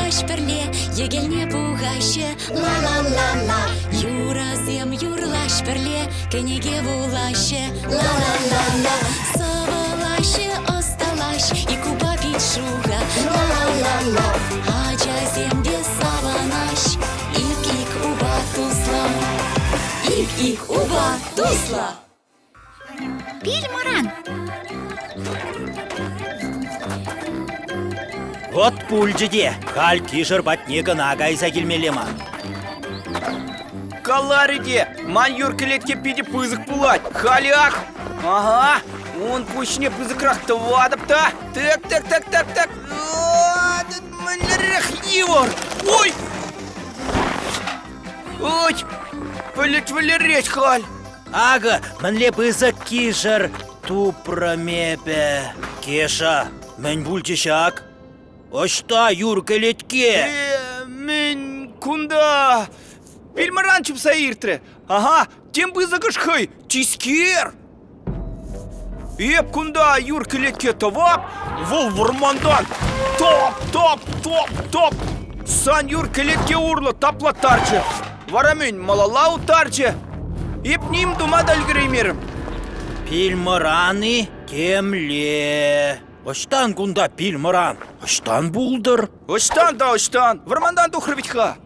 юрлаш перле, егелне бугаще, ла-ла-ла-ла. Юразем юрлаш перле, кенеге булаще, ла-ла-ла-ла. Савалаще осталаш, и куба пичуга, ла-ла-ла-ла. Ачаземде саванаш, ик-ик уба тусла, ик-ик уба тусла. Пильморан. Вот пульджиде, халь кишер батнега нагайса келмелема. Калариде, ман юркелетке пиде пызык пулать, халяк. Ага, он пучне пызыкрақты вадып-та. Так. Мінірек евор. Ой! Ой! Вылерет халь. Ага, мінле пызык кишер тупрамепе. Кеша, мен бульчишак. Ошта юркелетке. Мен кунда. Пильмаран чупсаиртре. Ага, тем пызыкыш хай, чискер. Еп кунда юркелетке тавап, вол вурмандан. Топ. Сан юркелетке урлы тапла тарчы. Варамен малалау тарчы. Еп ним думадаль греймерім. Пильмораны темле. Оштан кунда пильморан. Оштан булдыр. Оштан. Вармандан тухрывитха.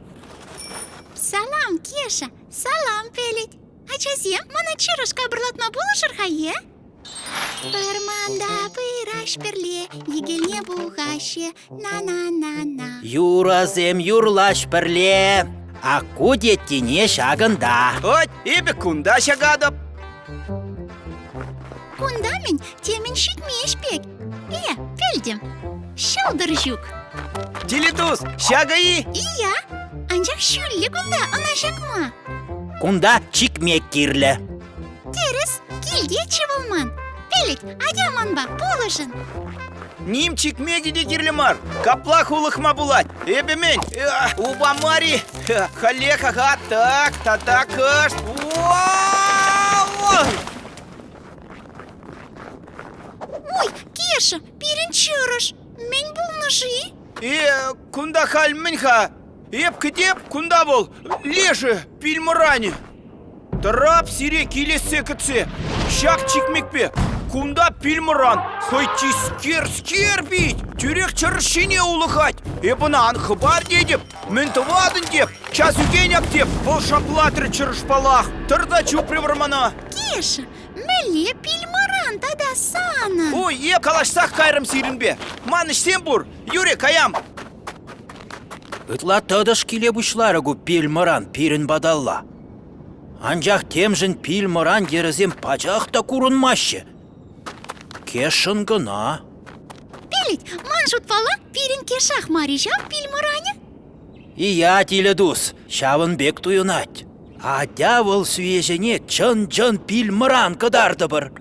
Салам, Кеша. Салам, Пелит. Ачазем, мана чирышка бырлатма булышыр хае? Пырманда пыраш перле, егелне бугаще, на-на-на-на. Юразем юрлаш перле. А кудеттине шагында. Ой, ебе кунда шагадып. Кундамен темен шитмеш пек. Пельдем. Шылдыр жук. Теледус, шагаи. И я. Анжак шүлле кунда, ана шакма. Кунда чикмек кирле. Терес, килде чывылман. Пелит, адяман ба, булышын. Нимчик мегиде кирлемар. Каплах улыхма булать. Ебе мен, убамари. Халеха ха, так, татакаш. Ой, Кеша, пирен чырыш. Мен булныши. Кунда халь менха. Еп кітеп кунда бол. Леші, пильмұране. Тарап сире келесе кітсе. Шак чикмекпе. Кунда пильмұран. Хойти скер бейт. Тюрек чарышыне улыхать. Ебына анхыбар дедеп. Мен тывадын деп. Час үгенек деп. Бұл шаплатыр чарышпалах. Тырда чупри вармана. Кеша, меле пильморан тада сана. Ой, еп калашсақ кайрым сирінбе. Маныш сен бұр. Юрек аям. Ытла тадыш келе бұшларыгу пильморан пирін бадалла. Анжақ темжін пильморан ерізем пачақта курынмашы. Кешін гына. Пелит, ман жутпала пирен кешах марижам пильморане. Ия теледус, шавын бек туюнать. А дявол свежене чын пильморан кадарды бір.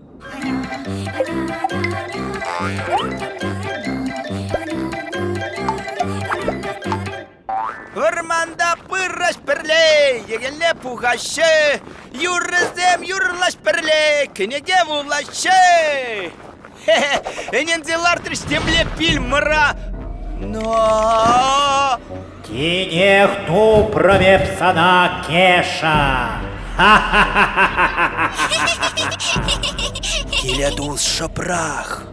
Варманда пырраш перле, егелне пухаще. Юрызем юрлаш перле, кенеге вулаще. Энензелар триштемле пильмыра. Но... Тинех тупрове псана Кеша. Теледус шапрах.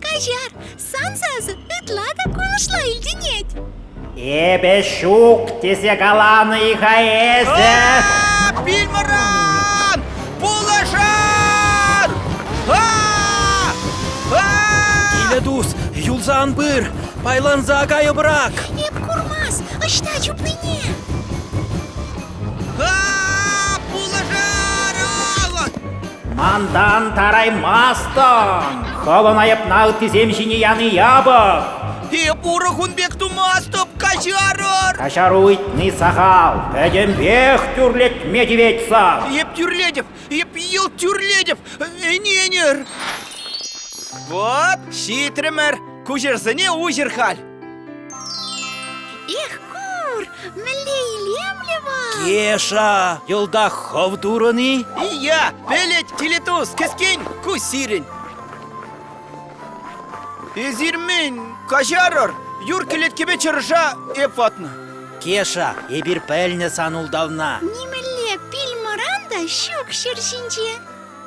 Кажар, сансазы ытлада конышла илденет. Эбе шук тесе галаны хаэзе. Пильмыран! Пулашар! Теледус, юлзан бір, байланза кайы брак. Эп курмас, ышта чупныне. Пулашар! Мандан тараймастан. Холонайып нау тизем жинияны ябық. Еп урахунбек тумастып, качарыр! Кашаруйтны сахал. Эдембех тюрлет медведьса. Еп тюрледев, еп ел тюрледев, эненер. Вот, шитремер, кужерсыне ужерхаль. Эх, кур, млейлемлева. Кеша, йылда ховдурыны. И я, пелет телетус, кескень, кусирень. Эзирмен, кашарыр, юр келеткебе чыржа еп ватны. Кеша, ебір пәліне санулдавна. Немеле пильмыранда щук шершинче.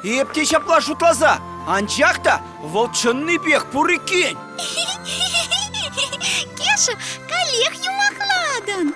Епте шапла шутлаза, анчақта волчынны бек пурыкен. Кеша, коллег юмақладын.